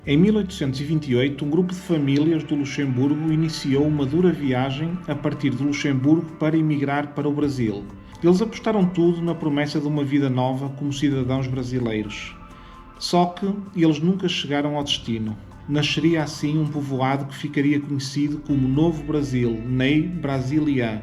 Em 1828, um grupo de famílias do Luxemburgo iniciou uma dura viagem a partir de Luxemburgo para emigrar para o Brasil. Eles apostaram tudo na promessa de uma vida nova como cidadãos brasileiros. Só que eles nunca chegaram ao destino. Nasceria assim um povoado que ficaria conhecido como Novo Brasil, Ney Brasília,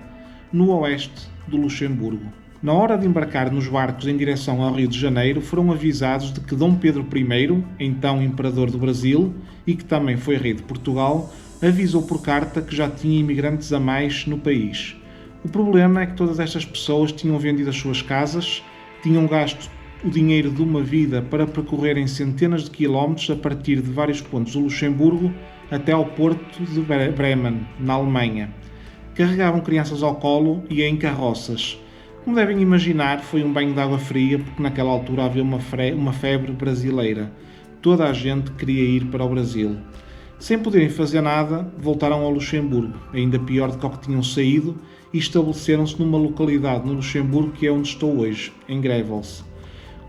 no oeste do Luxemburgo. Na hora de embarcar nos barcos em direção ao Rio de Janeiro, foram avisados de que Dom Pedro I, então imperador do Brasil e que também foi rei de Portugal, avisou por carta que já tinha imigrantes a mais no país. O problema é que todas estas pessoas tinham vendido as suas casas, tinham gasto o dinheiro de uma vida para percorrerem centenas de quilómetros a partir de vários pontos do Luxemburgo até ao porto de Bremen, na Alemanha. Carregavam crianças ao colo e em carroças. Como devem imaginar, foi um banho de água fria porque naquela altura havia uma febre brasileira. Toda a gente queria ir para o Brasil. Sem poderem fazer nada, voltaram ao Luxemburgo, ainda pior do que ao que tinham saído, e estabeleceram-se numa localidade no Luxemburgo que é onde estou hoje, em Grevels.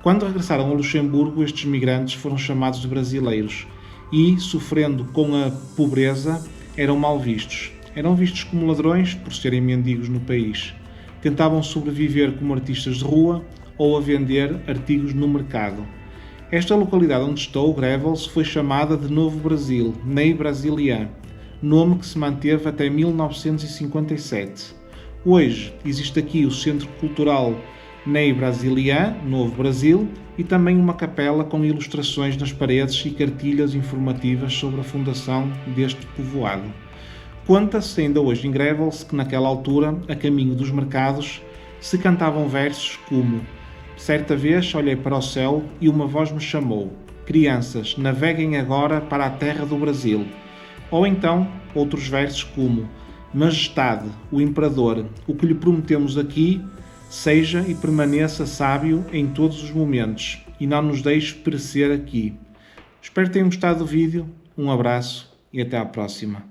Quando regressaram ao Luxemburgo, estes migrantes foram chamados de brasileiros e, sofrendo com a pobreza, eram mal vistos. Eram vistos como ladrões por serem mendigos no país. Tentavam sobreviver como artistas de rua ou a vender artigos no mercado. Esta localidade onde estou, Grevels, foi chamada de Novo Brasil, Ney Brasília, nome que se manteve até 1957. Hoje existe aqui o Centro Cultural Ney Brasília, Novo Brasil, e também uma capela com ilustrações nas paredes e cartilhas informativas sobre a fundação deste povoado. Conta-se ainda hoje em Grevels que naquela altura, a caminho dos mercados, se cantavam versos como: certa vez olhei para o céu e uma voz me chamou: crianças, naveguem agora para a terra do Brasil. Ou então, outros versos como: Majestade, o Imperador, o que lhe prometemos aqui, seja e permaneça sábio em todos os momentos e não nos deixe perecer aqui. Espero que tenham gostado do vídeo, um abraço e até à próxima.